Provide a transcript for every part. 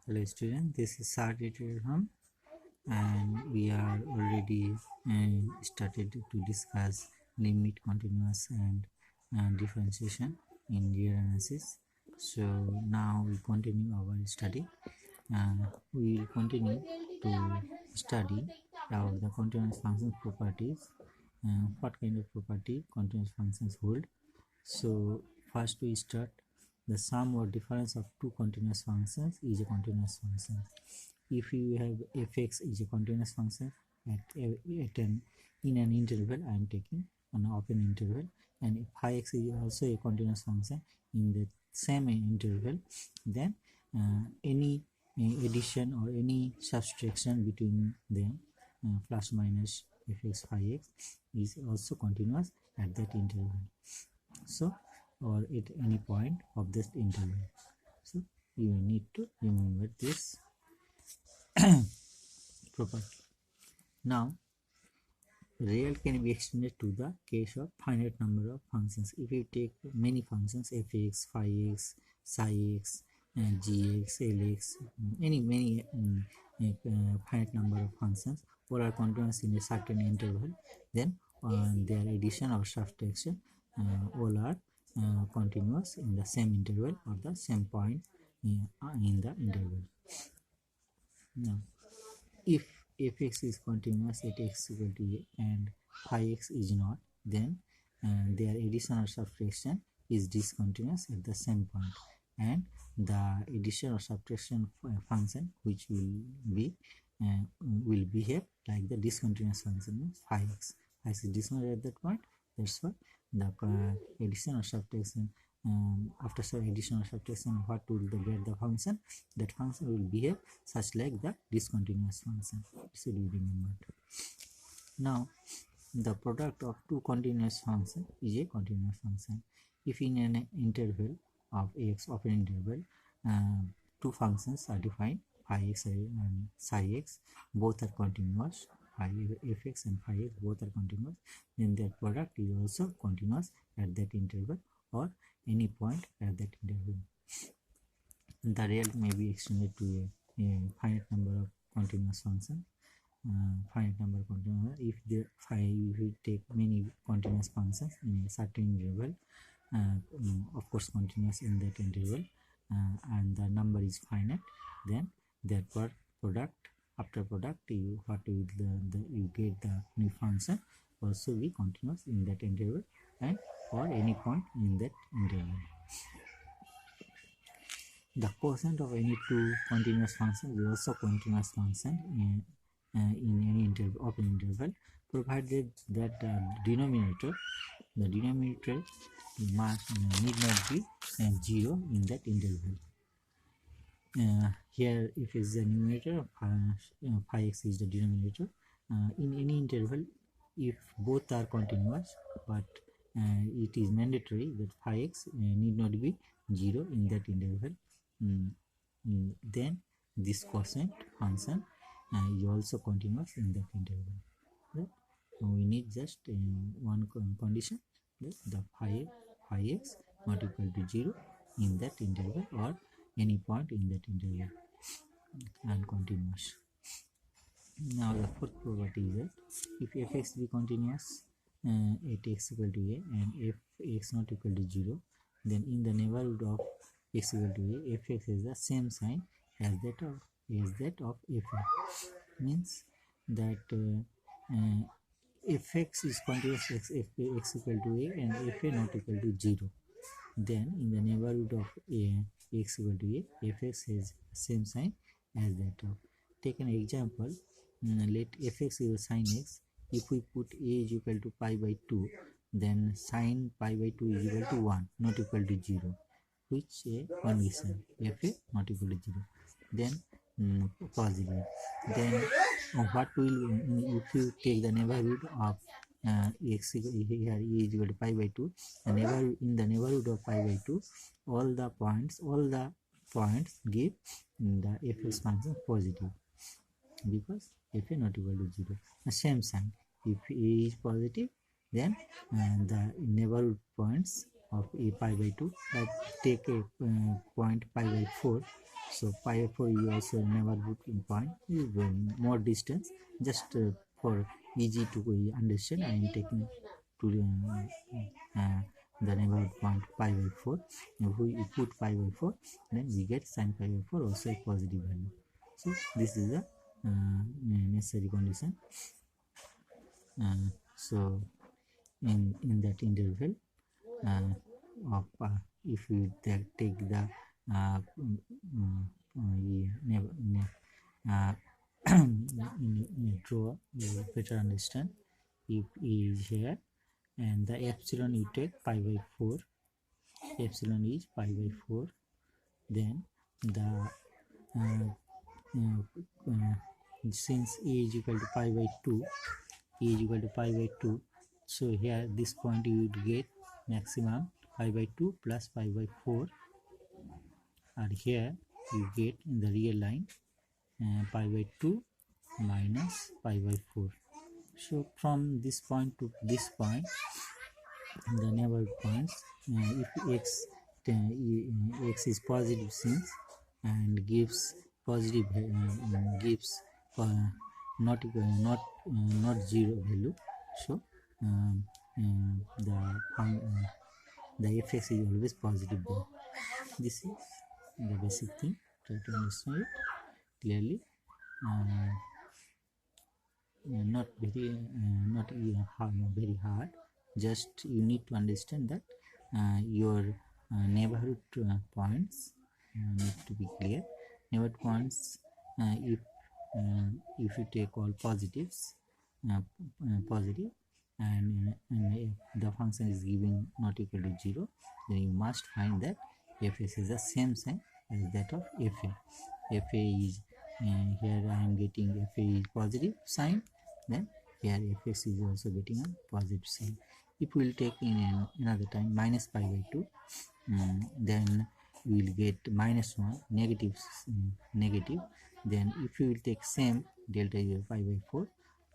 Hello students, this is SAHA and we are already started to discuss limit, continuous and differentiation in linear analysis. So now we continue our study. We will continue to study about the continuous functions properties. What kind of property continuous functions hold. So first we start the sum or difference of two continuous functions is a continuous function. If you have fx is a continuous function in an interval, I am taking an open interval, and if phi x is also a continuous function in the same interval, then any addition or any subtraction between them plus minus fx phi x is also continuous at that interval. So or at any point of this interval. So you need to remember this property. Now real can be extended to the case of finite number of functions. If you take many functions fx, phi x, psi x, gx, lx, many finite number of functions, all are continuous in a certain interval, then their addition or subtraction all are continuous in the same interval or the same point in the interval. Now, if fx is continuous at x equal to a and phi x is not, then their addition or subtraction is discontinuous at the same point, and the addition or subtraction function which will behave like the discontinuous function phi x. Phi x is discontinuous at that point. That's why the addition or subtraction after addition or subtraction, what will get the function? That function will behave such like the discontinuous function. Should be remembered. Now, the product of two continuous functions is a continuous function. If in an interval of x, open interval, two functions are defined, phi x and psi x, both are continuous. Phi fx and phi x both are continuous, then their product is also continuous at that interval or any point at that interval. The real may be extended to a finite number of continuous functions. Finite number of continuous. If you take many continuous functions in a certain interval, of course continuous in that interval, and the number is finite, then their product after product you get the new function also be continuous in that interval and or any point in that interval. The quotient of any two continuous functions is also continuous function in any interval, open interval, provided that the denominator must need not be 0 in that interval. Here if is the numerator, phi x is the denominator. In any interval, if both are continuous, but it is mandatory that phi x need not be 0 in that interval, then this quotient function is also continuous in that interval. Right? So we need just one condition, that the phi x not equal to 0 in that interval or any point in that interval and continuous. Now the fourth property is that if fx be continuous at x equal to a and if x not equal to 0, then in the neighborhood of x equal to a, fx is the same sign as that of fa. Means that fx is continuous x equal to a and fa not equal to 0, then in the neighborhood of x equal to a, fx has same sign as that of. Take an example. Let fx is sin x. If we put a is equal to pi by 2, then sin pi by 2 is equal to 1, not equal to 0, which a condition, fa not equal to 0, then positive. Then what will, if you take the neighborhood of x here is equal to pi by 2, in the neighborhood of pi by 2, all the points give the fx function positive, because fa not equal to 0. The same sign, if a is positive, then the neighborhood points of a pi by 2, like take a point pi by 4, So pi 4 is also neighborhood point, is more distance. Just for easy to understand, I am taking to the neighborhood point pi by 4. If we put pi by 4, then we get sin pi by 4 also a positive value. So this is the necessary condition. So in that interval of if we take the draw, you will better understand. If E is here and the epsilon you take pi by 4, epsilon is pi by 4, then the since A is equal to pi by 2, A is equal to pi by 2, so here this point you would get maximum pi by 2 plus pi by 4, and here you get in the real line pi by 2 minus pi by 4. So from this point to this point, the neighborhood points, if x is positive since and gives positive gives not zero value, so the fx is always positive there. This is the basic thing. Try to understand it clearly. Not very very hard. Just you need to understand that your neighborhood points need to be clear. Neighborhood points, if you take all positives, positive, and the function is giving not equal to 0, then you must find that fx is the same sign as that of fa. Fa is here I am getting fa is positive sign, then here fx is also getting a positive sign. If we will take in another time minus pi by 2, then we will get minus 1, negative, then if you will take same delta is pi by 4,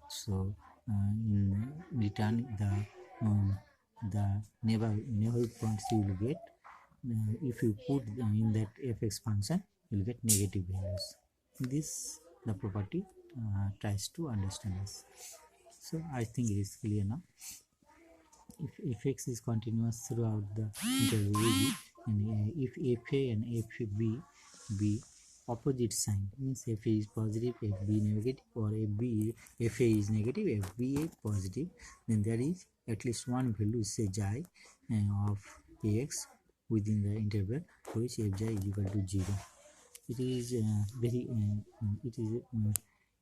so in return the neighborhood points you will get, if you put in that fx function, you will get negative values. This the property tries to understand us. So I think it is clear now. If fx is continuous throughout the interval AB, and if fa and fb be opposite sign, means fa is positive, fb negative, or fa is negative, fb is positive, then there is at least one value, say xi of ax within the interval for which fj is equal to 0. It is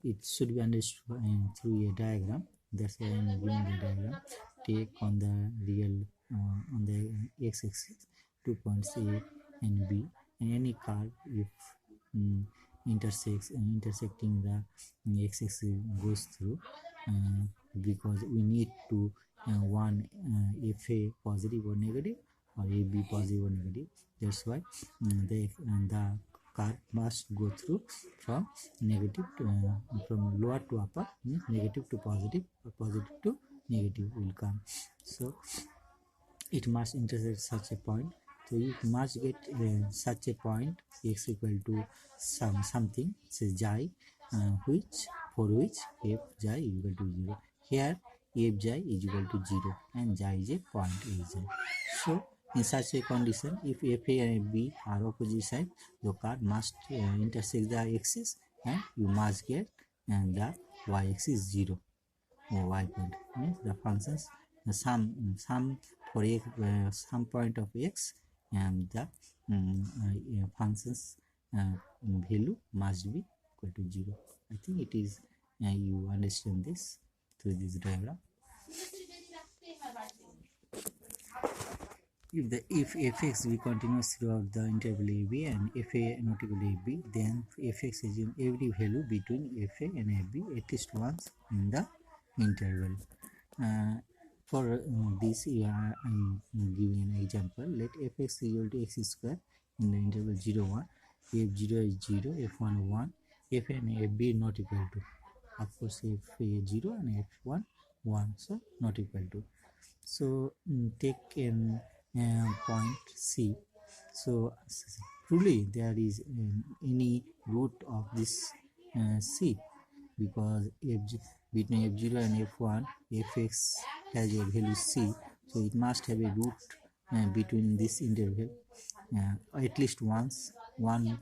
it should be understood through a diagram. That's why I am giving the diagram. Take on the real on the x-axis 2 points A and B, and any curve if intersecting the x-axis goes through, because we need to one fa positive or negative, or ab positive or negative. That's why the curve must go through from negative to, from lower to upper, means negative to positive, or positive to negative will come. So it must intersect such a point. So you must get such a point x equal to something, say xi, for which f xi is equal to 0. Here f xi is equal to 0 and xi is a point aj. So in such a condition, if fa and fb are opposite sides, the curve must intersect the axis, and you must get the y-axis 0, or y point, means the functions sum for x, some point of x, and the functions value must be equal to 0. I think it is you understand this through this diagram. If fx be continuous throughout the interval ab and fa not equal to ab, then fx is in every value between fa and ab at least once in the interval. For this I am giving an example. Let fx is equal to x square in the interval 0 1, f0 is 0, f1 1, f and fb not equal to, of course f is 0 and f1 1, so not equal to. So take an point C. So truly there is any root of this c, because between f0 and f1 fx has a value c, so it must have a root between this interval at least once, one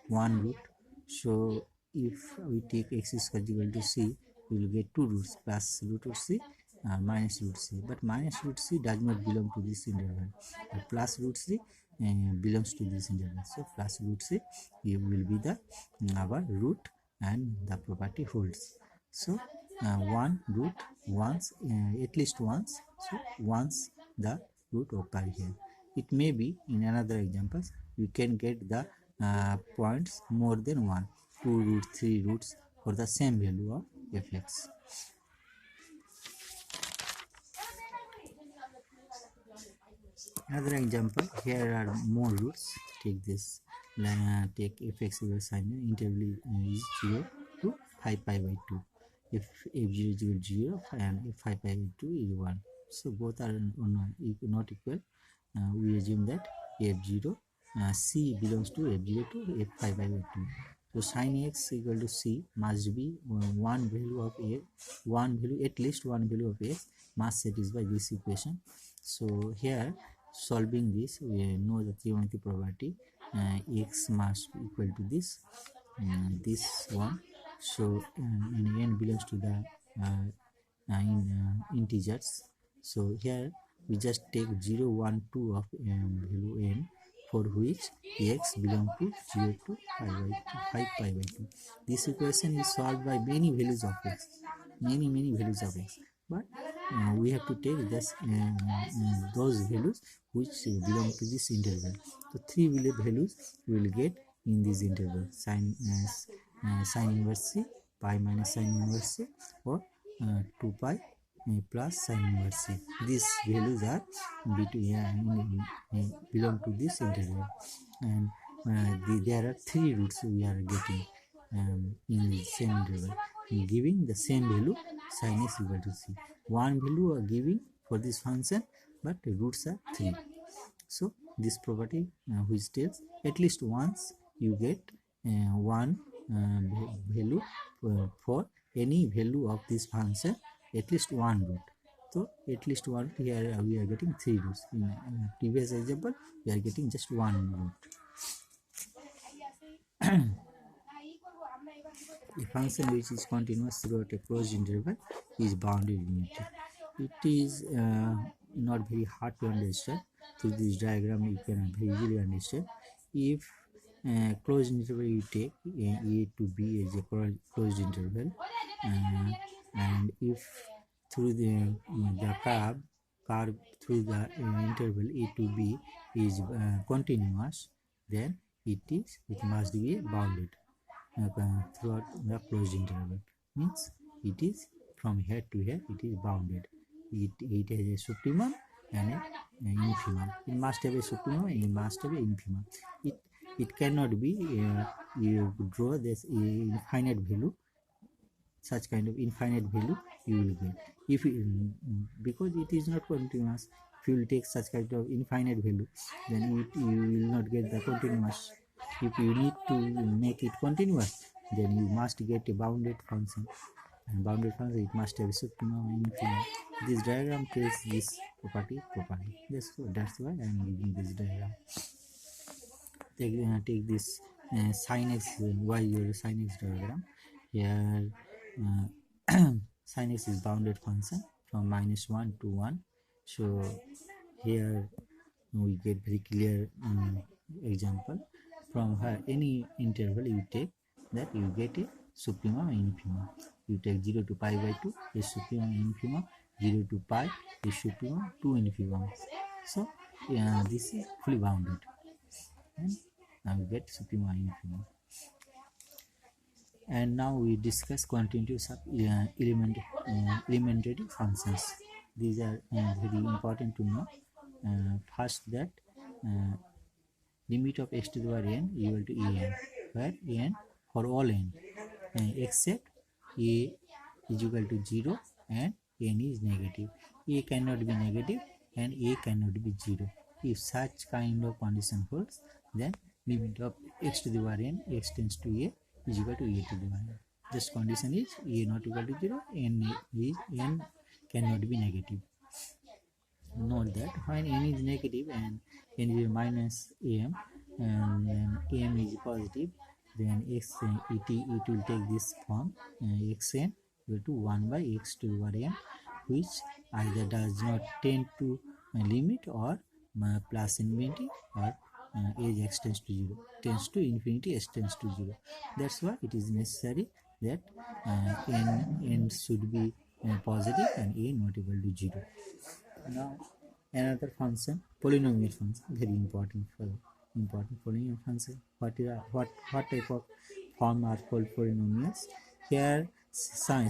root. So if we take x is equal to c, we will get two roots, plus root of c, minus root c. But minus root c does not belong to this interval. Plus root c belongs to this interval. So plus root c will be the our root, and the property holds. So one root once, at least once. So once the root occur here. It may be in another examples you can get the points more than one, 2 roots, 3 roots for the same value of fx. Another example, here are more roots. Take this, take fx equal sign interval is 0 to 5 pi by 2. If f0 is equal to 0 and if 5 pi by 2 is 1, so both are not equal. We assume that f0 c belongs to f0 to f5 by 2. So sin x equal to c must be one value of a, one value, at least one value of x must satisfy this equation. So here solving this, we know the trigonometric property, x must be equal to this one. So and n belongs to the integers. So here we just take 0, 1, 2 of value n, for which x belong to 0 to 5 pi by 2. This equation is solved by many values of x, many values of x, but we have to take this those values which belong to this interval. So three values we will get in this interval: sin inverse c, pi minus sin inverse c, or 2 pi plus sin inverse c. These values are belong to this interval, and there are three roots we are getting in the same interval, giving the same value sin x equal to c. One value are giving for this function, but the roots are 3. So this property which tells at least once you get one value for any value of this function, at least one root. So at least one, here we are getting 3 roots. In previous example we are getting just one root. A function which is continuous throughout a closed interval is bounded unit. It is not very hard to understand. Through this diagram you can very easily understand. If closed interval you take a to b as a closed interval, and if through the curve through the interval a to b is continuous, then it must be bounded throughout the closed interval. Means it is from here to here, it is bounded. It has a supremum and an infimum. It must have a supremum and it must have an infimum. It cannot be you draw this infinite value, such kind of infinite value you will get. If because it is not continuous, if you will take such kind of infinite value, then you will not get the continuous. If you need to make it continuous, then you must get a bounded function, and bounded function it must have a supremum and infimum. This diagram tells this property properly. That's why I am giving this diagram. Take this sin x y sin x diagram. Here sin x is bounded function from -1 to 1. So here we get very clear example. From her any interval you take, that you get a supremum and infimum. You take 0 to pi by 2 is supremum and infimum, 0 to pi is supremum, 2 infimum. So this is fully bounded, and now we get supremum and infimum. And now we discuss continuous of elementary functions. These are very important to know. First, that limit of x to the power n equal to en, where n for all n except a is equal to 0 and n is negative. A cannot be negative and a cannot be 0. If such kind of condition holds, then limit of x to the power n, x tends to a, is equal to a to the power n. This condition is a not equal to 0, n cannot be negative. Note that when n is negative and n is minus m, and then m is positive, then it will take this form, xn equal to 1 by x to the power n, which either does not tend to limit or plus infinity, or as x tends to 0, tends to infinity, s tends to 0. That's why it is necessary that n should be positive and a not equal to 0. Now another function, polynomial function, very important polynomial function. What type of form are called polynomials? Here some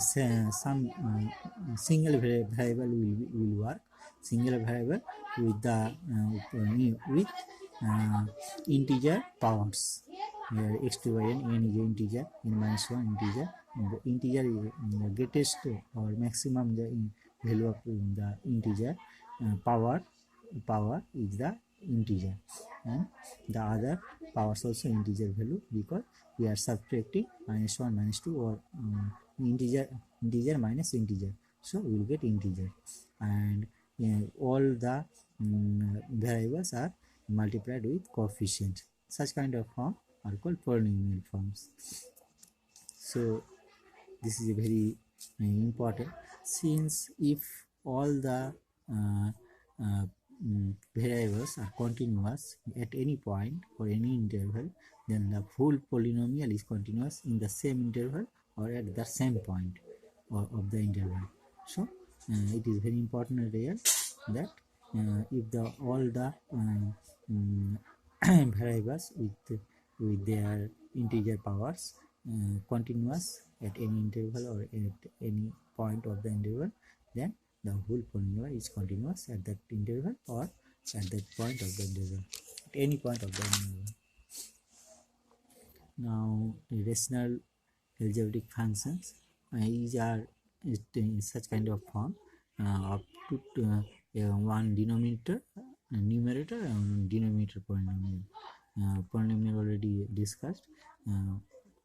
single variable will work. Single variable with the integer powers. Here x to y n is integer, n minus 1 integer. Integer is the greatest or maximum the value of the integer. Power is the integer, and the other powers also integer value, because we are subtracting minus 1 minus 2 or integer minus integer, so we will get integer. And all the variables are multiplied with coefficient. Such kind of form are called polynomial forms. So this is a very important, since if all the variables are continuous at any point or any interval, then the full polynomial is continuous in the same interval or at the same point of the interval. So it is very important here that if all the variables with their integer powers continuous at any interval or at any point of the interval, then the whole polynomial is continuous at that interval or at that point of the interval, at any point of the interval. Now rational algebraic functions, these are in such kind of form up to one denominator, numerator, and denominator polynomial. Polynomial already discussed.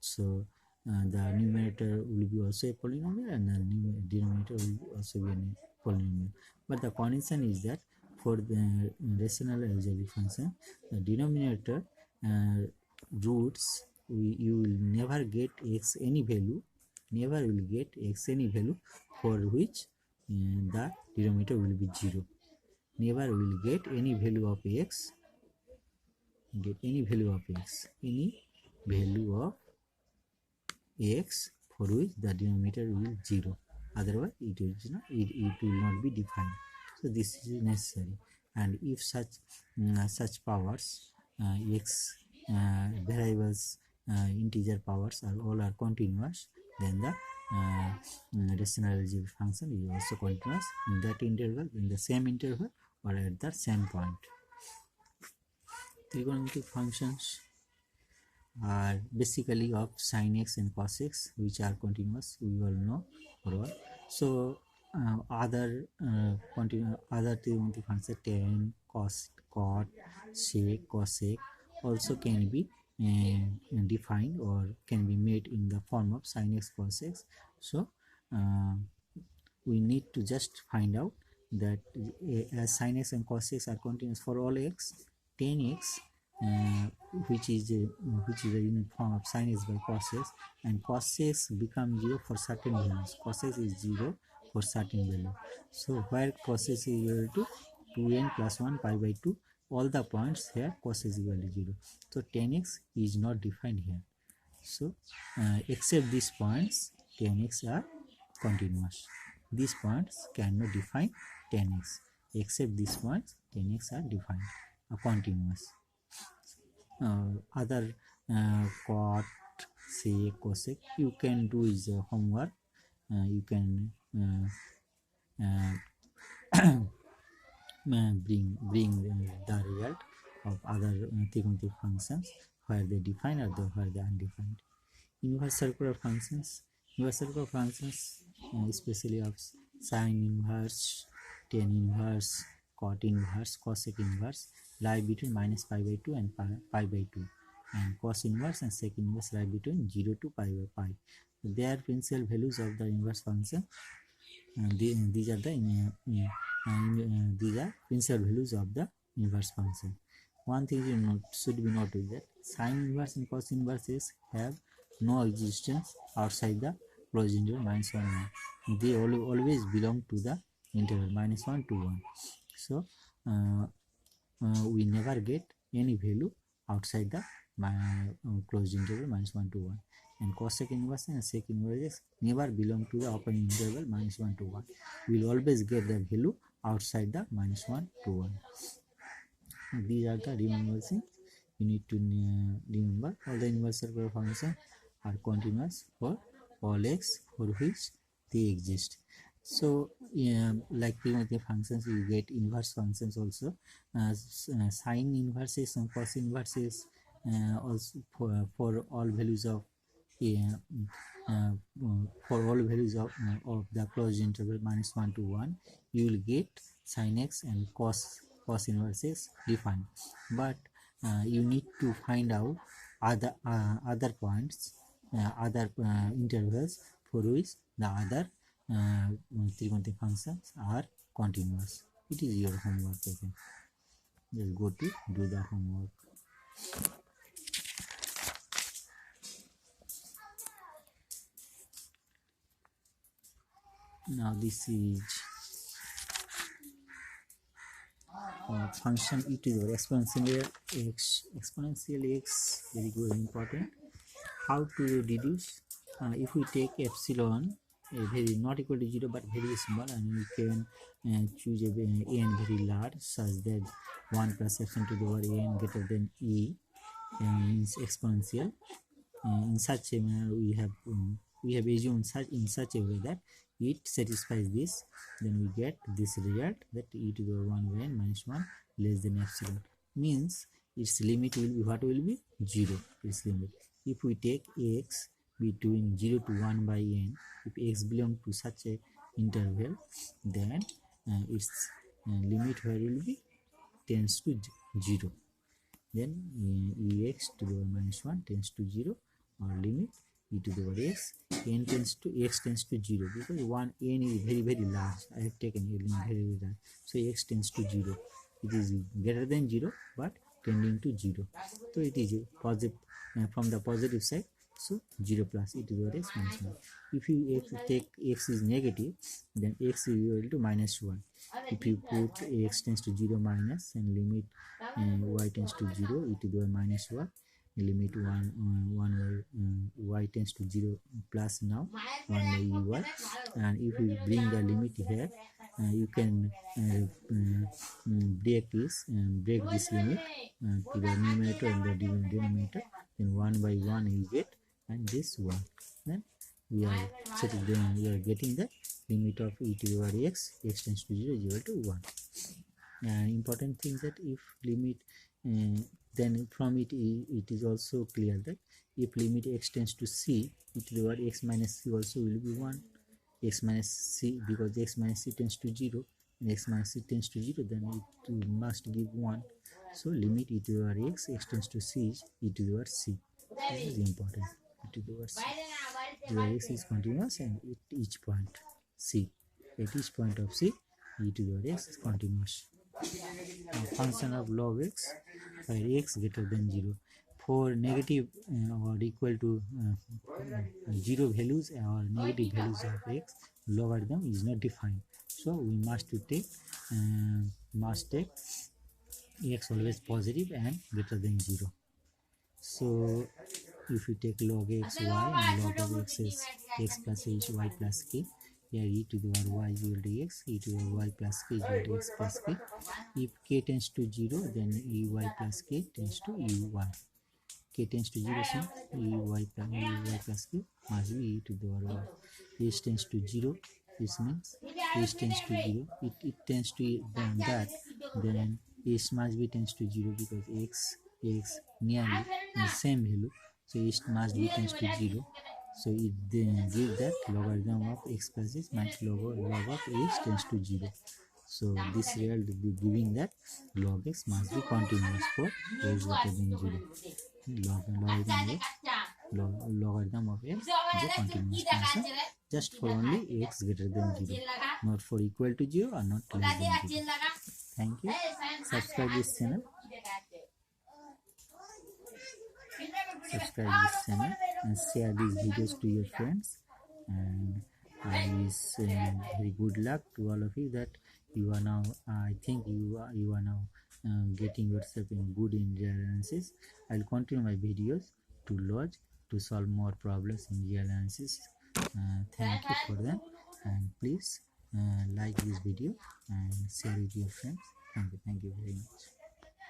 So the numerator will be also a polynomial, and the denominator will also be a polynomial. But the condition is that for the rational algebraic function, the denominator roots, you will never get x any value, for which the denominator will be 0. Never will get any value of x, for which the denominator will be 0. Otherwise it will not be defined. So this is necessary. And if such powers, x variables, integer powers all are continuous, then the rational algebraic function is also continuous in that interval, in the same interval, or at the same point. Trigonometric functions are basically of sin x and cos x, which are continuous, we all know for all. So other trigonometric functions, tan, cos, cot, sec, cosec, also can be defined or can be made in the form of sin x, cos x. So we need to just find out that as sin x and cos x are continuous for all x, tan x, which is a unit form of sin x by cos x, and cos x becomes 0 for certain values. Cos x is 0 for certain value. So where cos x is equal to 2n plus 1 pi by 2, all the points here cos x is equal to 0. So tan x is not defined here. So except these points, tan x are continuous. These points cannot define tan x. Except these points, tan x are defined, continuous. Other cot, sec, cosec, you can do is homework. You can bring the result of other trigonometric functions where they define or where they are undefined. Inverse circular functions, especially of sine inverse, tan inverse, cot inverse, cosec inverse lie between minus pi by 2 and pi by 2, and cos inverse and sec inverse lie between 0 to pi by pi. So they are principal values of the inverse function. These are the these are principal values of the inverse function. One thing you should be noted that sine inverse and cos inverses have no existence outside the closed interval minus 1 1. They always belong to the interval minus 1 to 1. So we never get any value outside the closed interval minus 1 to 1. And cosec inverse and sec inverses never belong to the open interval minus 1 to 1. We will always get the value outside the minus 1 to 1. These are the remember things you need to remember. All the inverse circular functions are continuous for all x for which they exist. So like Trigonometric functions, you get inverse functions also. Sine inverses and cos inverses also for all values of the closed interval minus 1 to 1, you will get sin x and cos inverses defined. But you need to find out other points, other intervals for which the other trigonometric functions are continuous. It is your homework. Okay, just go to do the homework. Now this is function e to the exponential x, very good, important. How to deduce? If we take epsilon very not equal to 0 but very small, and we can choose a n very large such that 1 plus epsilon to the power n greater than e means exponential. In such a manner we have assumed in such a way that it satisfies this, then we get this result that e to the power 1 by n minus 1 less than epsilon, means its limit will be what will be 0. Its limit, if we take x between 0 to 1 by n, if x belongs to such a interval, then its limit where will be tends to 0. Then ex to the power minus 1 tends to 0, or limit e to the power x, n tends to x tends to 0, because n is very large. I have taken a limit very large, so x tends to 0. It is greater than 0 but tending to 0, so it is positive from the positive side. So 0 plus e to the power x minus 1. If you take x is negative, then x is equal to minus 1. If you put x tends to 0 minus and limit y tends to 0, e to the power minus 1, limit 1 y tends to 0 plus now 1 by ey, and if you bring the limit here, you can break this limit to the numerator and the denominator, then 1 by 1 you get, and this 1, then we are getting the limit of e to the power x tends to 0 is equal to 1. And important thing that if limit then from it is also clear that if limit x tends to c, e to the power x minus c also will be 1. X minus c, because x minus c tends to 0 and x minus c tends to 0, then it must give 1. So limit e to the power x tends to c is e to the power c. This is important. E to the power c. The power x is continuous, and at each point c, at each point of c, e to the power x is continuous. Now, function of log x where x greater than 0. For negative or equal to 0 values or negative values of x, logarithm is not defined. So we must take x always positive and greater than 0. So if you take log x y and log of x is x plus h y plus k, here e to the power y is equal to x, e to the power y plus k is equal to x plus k. If k tends to 0, then ey plus k tends to ey. K tends to 0, so ey plus k must be e to the power y. H tends to 0, this means h tends to 0. It tends to that, then h must be tends to 0, because x nearly the same value, so h must be tends to 0. So it then gives that logarithm of x plus h minus log of h tends to 0. So this result will be giving that log x must be continuous for x greater than 0. Logarithm of x is a continuous function just for only x greater than 0, not for equal to 0 or not less than 0. Thank you. Subscribe this channel. Subscribe this channel and share these videos to your friends. And I wish very good luck to all of you that you are now. I think you are now getting yourself in good in real analysis. I'll continue my videos to solve more problems in real analysis. Thank you for that, and please like this video and share with your friends. Thank you very much.